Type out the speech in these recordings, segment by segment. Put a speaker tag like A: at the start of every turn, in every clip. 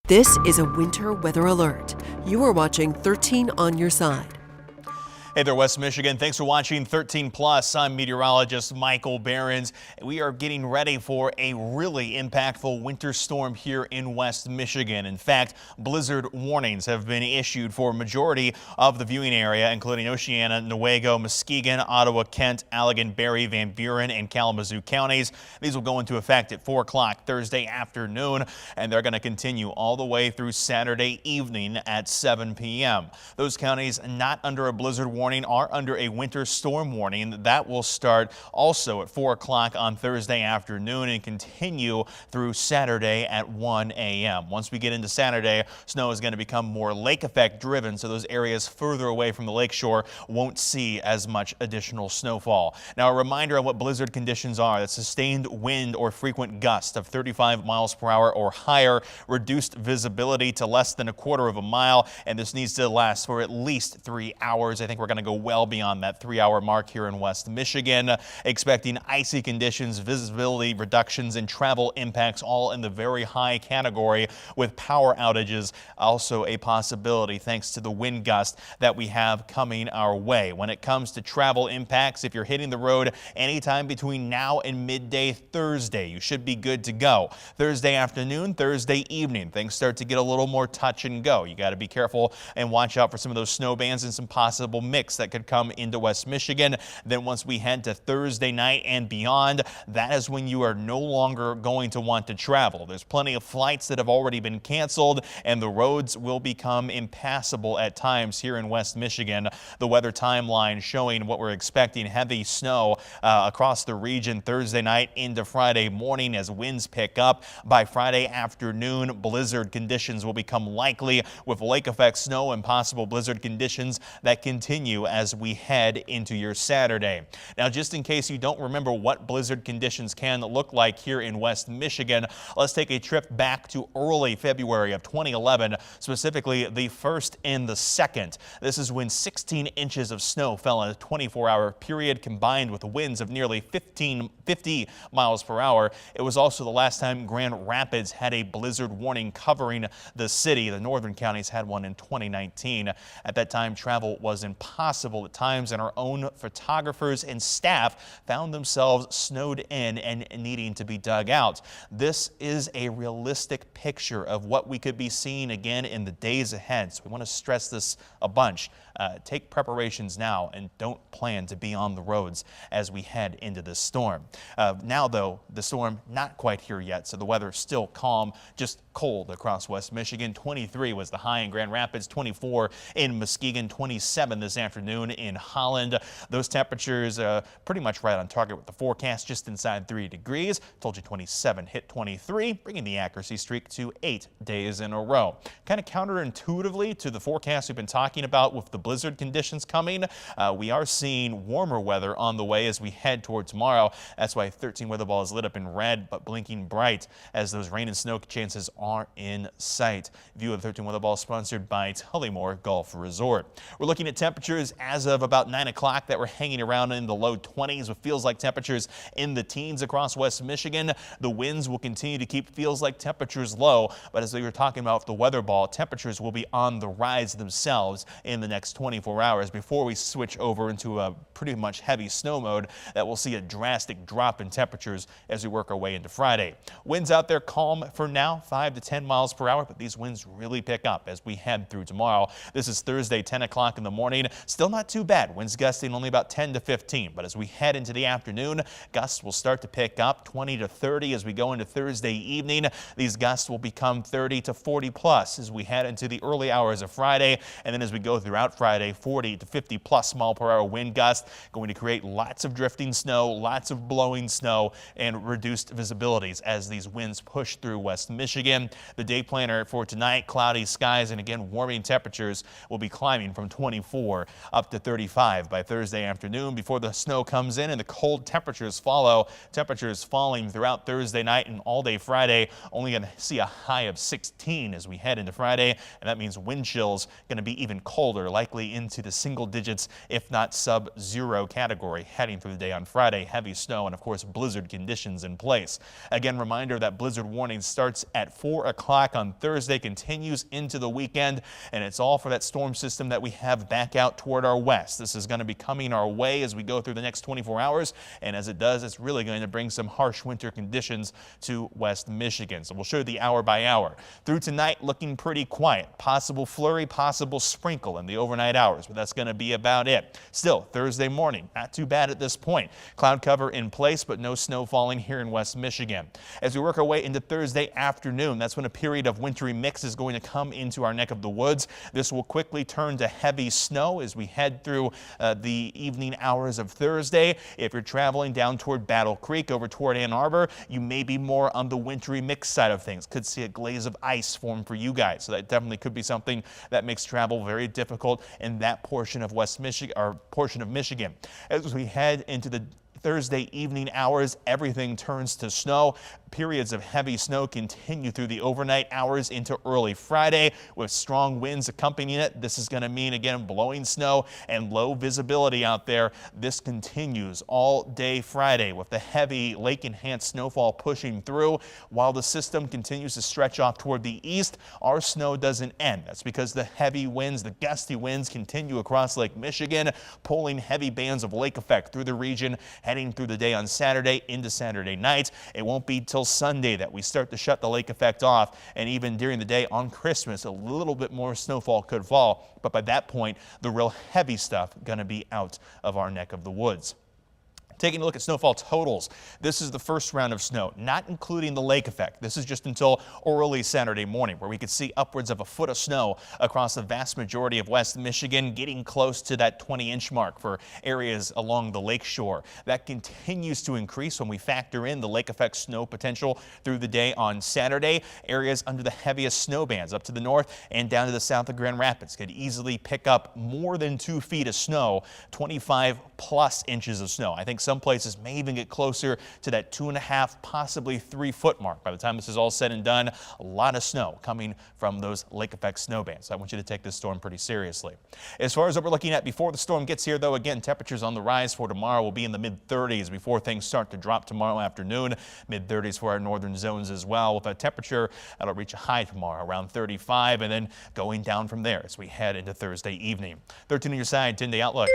A: This is a winter weather alert. You are watching 13 on your side.
B: Hey there, West Michigan. Thanks for watching 13 Plus. I'm meteorologist Michael Behrens. We are getting ready for a really impactful winter storm here in West Michigan. In fact, blizzard warnings have been issued for a majority of the viewing area, including Oceana, Newaygo, Muskegon, Ottawa, Kent, Allegan, Barry, Van Buren, and Kalamazoo counties. These will go into effect at 4 o'clock Thursday afternoon, and they're going to continue all the way through Saturday evening at 7 p.m. Those counties not under a blizzard warning are under a winter storm warning. That will start also at 4 o'clock on Thursday afternoon and continue through Saturday at 1 a.m. Once we get into Saturday, snow is going to become more lake effect driven, so those areas further away from the lakeshore won't see as much additional snowfall. Now, a reminder on what blizzard conditions are: that sustained wind or frequent gusts of 35 miles per hour or higher, reduced visibility to less than a quarter of a mile, and this needs to last for at least 3 hours. I think we're going to go well beyond that 3-hour mark here in West Michigan. Expecting icy conditions, visibility reductions, and travel impacts all in the very high category, with power outages also a possibility thanks to the wind gust that we have coming our way. When it comes to travel impacts, if you're hitting the road anytime between now and midday Thursday, you should be good to go. Thursday afternoon, Thursday evening, things start to get a little more touch and go. You got to be careful and watch out for some of those snow bands and some possible mix that could come into West Michigan. Then once we head to Thursday night and beyond, that is when you are no longer going to want to travel. There's plenty of flights that have already been canceled, and the roads will become impassable at times here in West Michigan. The weather timeline showing what we're expecting: heavy snow across the region Thursday night into Friday morning as winds pick up. By Friday afternoon, blizzard conditions will become likely, with lake effect snow and possible blizzard conditions that continue as we head into your Saturday. Now, just in case you don't remember what blizzard conditions can look like here in West Michigan, let's take a trip back to early February of 2011, specifically the 1st and the 2nd. This is when 16 inches of snow fell in a 24-hour period, combined with winds of nearly 50 miles per hour. It was also the last time Grand Rapids had a blizzard warning covering the city. The northern counties had one in 2019. At that time, travel was impossible at times, and our own photographers and staff found themselves snowed in and needing to be dug out. This is a realistic picture of what we could be seeing again in the days ahead, so we want to stress this a bunch. Take preparations now and don't plan to be on the roads as we head into this storm. Now, though, the storm not quite here yet, so the weather is still calm, just cold across West Michigan. 23 was the high in Grand Rapids, 24 in Muskegon, 27 this afternoon in Holland. Those temperatures pretty much right on target with the forecast, just inside 3 degrees. Told you 27 hit 23, bringing the accuracy streak to 8 days in a row. Kind of counterintuitively to the forecast we've been talking about with the blizzard conditions coming, we are seeing warmer weather on the way as we head toward tomorrow. That's why 13 weather ball is lit up in red but blinking bright as those rain and snow chances are in sight. View of 13 weather ball sponsored by Tullymore Golf Resort. We're looking at temperatures as of about 9 o'clock that we're hanging around in the low 20s with feels like temperatures in the teens across West Michigan. The winds will continue to keep feels like temperatures low, but as we were talking about with the weather ball, temperatures will be on the rise themselves in the next 24 hours before we switch over into a pretty much heavy snow mode that will see a drastic drop in temperatures as we work our way into Friday. Winds out there calm for now, 5 to 10 miles per hour, but these winds really pick up as we head through tomorrow. This is Thursday, 10 o'clock in the morning. Still not too bad. Winds gusting only about 10 to 15, but as we head into the afternoon, gusts will start to pick up 20 to 30 as we go into Thursday evening. These gusts will become 30 to 40 plus as we head into the early hours of Friday, and then as we go throughout Friday, 40 to 50 plus mile per hour wind gusts going to create lots of drifting snow, lots of blowing snow, and reduced visibilities as these winds push through West Michigan. The day planner for tonight: cloudy skies and again warming temperatures will be climbing from 24 up to 35 by Thursday afternoon before the snow comes in and the cold temperatures follow. Temperatures falling throughout Thursday night and all day Friday. Only going to see a high of 16 as we head into Friday, and that means wind chills going to be even colder, likely into the single digits if not sub-zero category heading through the day on Friday. Heavy snow and of course blizzard conditions in place. Again, reminder that blizzard warning starts at 4 4 o'clock on Thursday, continues into the weekend, and it's all for that storm system that we have back out toward our west. This is going to be coming our way as we go through the next 24 hours, and as it does, it's really going to bring some harsh winter conditions to West Michigan. So we'll show you the hour by hour. Through tonight, looking pretty quiet. Possible flurry, possible sprinkle in the overnight hours, but that's going to be about it. Still, Thursday morning, not too bad at this point. Cloud cover in place, but no snow falling here in West Michigan. As we work our way into Thursday afternoon, that's when a period of wintry mix is going to come into our neck of the woods. This will quickly turn to heavy snow as we head through the evening hours of Thursday. If you're traveling down toward Battle Creek over toward Ann Arbor, you may be more on the wintry mix side of things. Could see a glaze of ice form for you guys. So that definitely could be something that makes travel very difficult in that portion of West Michigan, or portion of Michigan. As we head into the Thursday evening hours, everything turns to snow. Periods of heavy snow continue through the overnight hours into early Friday with strong winds accompanying it. This is going to mean, again, blowing snow and low visibility out there. This continues all day Friday with the heavy lake-enhanced snowfall pushing through. While the system continues to stretch off toward the east, our snow doesn't end. That's because the heavy winds, the gusty winds, continue across Lake Michigan, pulling heavy bands of lake effect through the region, heading through the day on Saturday into Saturday night. It won't be till Sunday that we start to shut the lake effect off, and even during the day on Christmas, a little bit more snowfall could fall, but by that point, the real heavy stuff going to be out of our neck of the woods. Taking a look at snowfall totals, this is the first round of snow, not including the lake effect. This is just until early Saturday morning, where we could see upwards of a foot of snow across the vast majority of West Michigan, getting close to that 20-inch mark for areas along the lake shore. That continues to increase when we factor in the lake effect snow potential through the day on Saturday. Areas under the heaviest snow bands up to the north and down to the south of Grand Rapids could easily pick up more than 2 feet of snow, 25 plus inches of snow. I think some places may even get closer to that 2.5, possibly 3 foot mark. By the time this is all said and done, a lot of snow coming from those lake effect snow bands. So I want you to take this storm pretty seriously. As far as what we're looking at before the storm gets here, though, again, temperatures on the rise for tomorrow will be in the mid-30s before things start to drop tomorrow afternoon. Mid-30s for our northern zones as well, with a temperature that'll reach a high tomorrow around 35, and then going down from there as we head into Thursday evening. 13 on your side, 10-day outlook.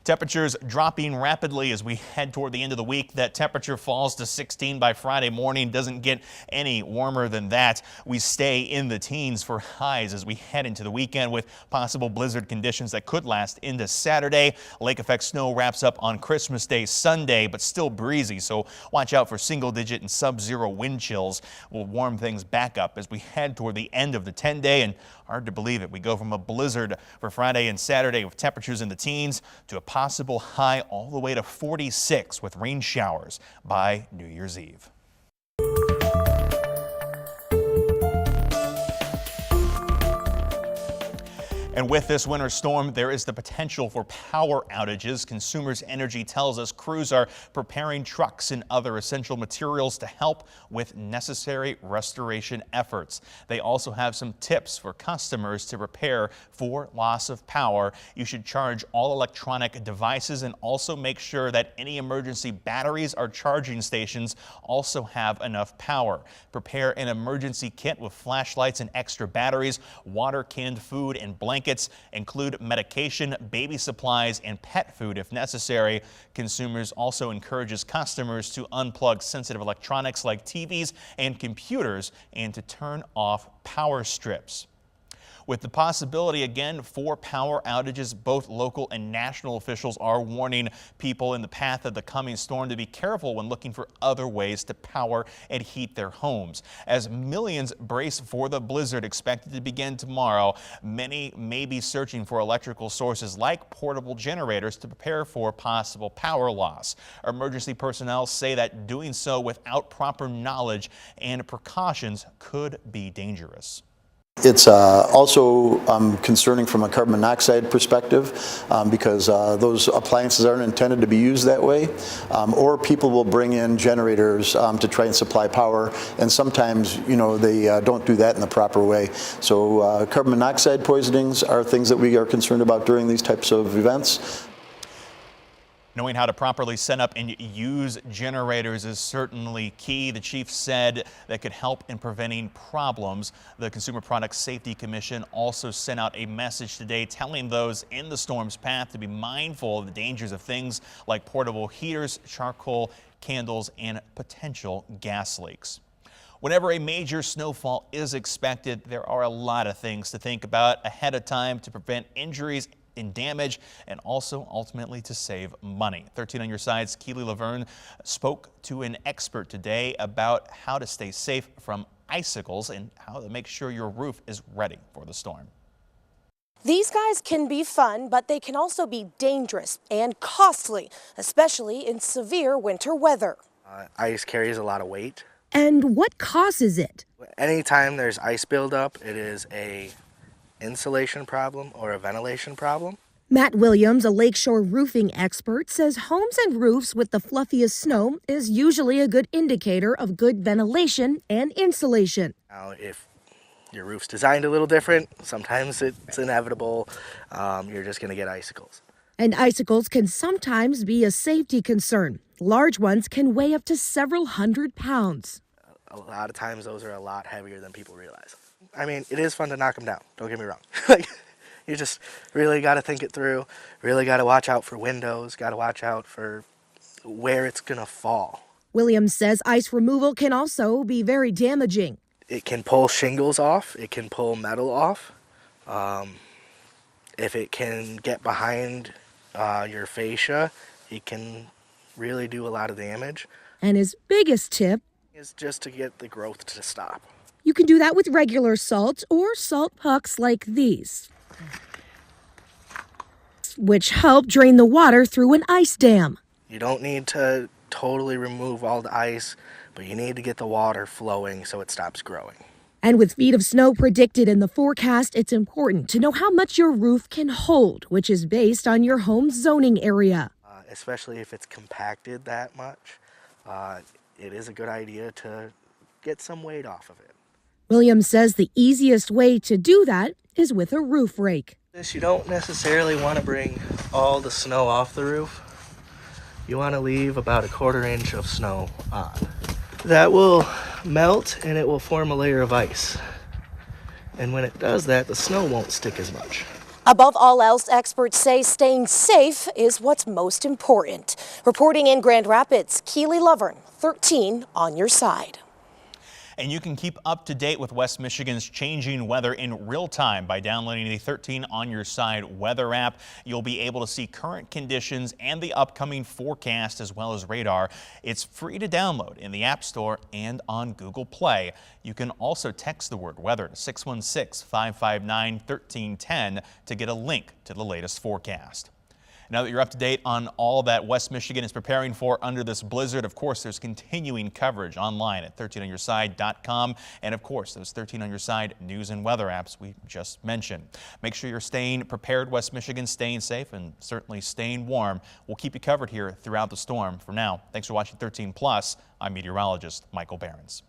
B: Temperatures dropping rapidly as we head toward the end of the week. That temperature falls to 16 by Friday morning. Doesn't get any warmer than that. We stay in the teens for highs as we head into the weekend with possible blizzard conditions that could last into Saturday. Lake effect snow wraps up on Christmas Day Sunday, but still breezy. So watch out for single-digit and sub-zero wind chills. Will warm things back up as we head toward the end of the 10-day. And hard to believe it, we go from a blizzard for Friday and Saturday with temperatures in the teens to a possible high all the way to 46 with rain showers by New Year's Eve. And with this winter storm, there is the potential for power outages. Consumers Energy tells us crews are preparing trucks and other essential materials to help with necessary restoration efforts. They also have some tips for customers to prepare for loss of power. You should charge all electronic devices and also make sure that any emergency batteries or charging stations also have enough power. Prepare an emergency kit with flashlights and extra batteries, water, canned food, and blankets. Include medication, baby supplies, and pet food if necessary. Consumers also encourages customers to unplug sensitive electronics like TVs and computers and to turn off power strips. With the possibility, again, for power outages, both local and national officials are warning people in the path of the coming storm to be careful when looking for other ways to power and heat their homes. As millions brace for the blizzard expected to begin tomorrow, many may be searching for electrical sources like portable generators to prepare for possible power loss. Emergency personnel say that doing so without proper knowledge and precautions could be dangerous.
C: It's also concerning from a carbon monoxide perspective because those appliances aren't intended to be used that way, or people will bring in generators to try and supply power, and sometimes, you know, they don't do that in the proper way. So carbon monoxide poisonings are things that we are concerned about during these types of events.
B: Knowing how to properly set up and use generators is certainly key. The chief said that could help in preventing problems. The Consumer Product Safety Commission also sent out a message today telling those in the storm's path to be mindful of the dangers of things like portable heaters, charcoal, candles, and potential gas leaks. Whenever a major snowfall is expected, there are a lot of things to think about ahead of time to prevent injuries and damage, and also ultimately to save money. 13 on your side's Keely Laverne spoke to an expert today about how to stay safe from icicles and how to make sure your roof is ready for the storm.
D: These guys can be fun, but they can also be dangerous and costly, especially in severe winter weather.
E: Ice carries a lot of weight.
F: And what causes it?
E: Anytime there's ice buildup, it is a insulation problem or a ventilation problem.
F: Matt Williams, a lakeshore roofing expert, says homes and roofs with the fluffiest snow is usually a good indicator of good ventilation and insulation.
E: Now, if your roof's designed a little different, sometimes it's inevitable. You're just going to get icicles.
F: And icicles can sometimes be a safety concern. Large ones can weigh up to several hundred pounds.
E: A lot of times those are a lot heavier than people realize. I mean, it is fun to knock them down, don't get me wrong. You just really got to think it through, really got to watch out for windows, got to watch out for where it's going to fall.
F: Williams says ice removal can also be very damaging.
E: It can pull shingles off, it can pull metal off. If it can get behind your fascia, it can really do a lot of damage.
F: And his biggest tip
E: is just to get the growth to stop.
F: You can do that with regular salt or salt pucks like these, which help drain the water through an ice dam.
E: You don't need to totally remove all the ice, but you need to get the water flowing so it stops growing.
F: And with feet of snow predicted in the forecast, it's important to know how much your roof can hold, which is based on your home's zoning area.
E: Especially if it's compacted that much, it is a good idea to get some weight off of it.
F: Williams says the easiest way to do that is with a roof rake.
E: You don't necessarily want to bring all the snow off the roof. You want to leave about 1/4 inch of snow on. That will melt and it will form a layer of ice. And when it does that, the snow won't stick as much.
D: Above all else, experts say staying safe is what's most important. Reporting in Grand Rapids, Keely Laverne, 13 on your side.
B: And you can keep up to date with West Michigan's changing weather in real time by downloading the 13 on your side weather app. You'll be able to see current conditions and the upcoming forecast as well as radar. It's free to download in the App Store and on Google Play. You can also text the word weather to 616-559-1310 to get a link to the latest forecast. Now that you're up to date on all that West Michigan is preparing for under this blizzard, of course, there's continuing coverage online at 13onyourside.com. And of course, those 13 on your side news and weather apps we just mentioned. Make sure you're staying prepared, West Michigan, staying safe and certainly staying warm. We'll keep you covered here throughout the storm. For now, thanks for watching 13 Plus. I'm meteorologist Michael Behrens.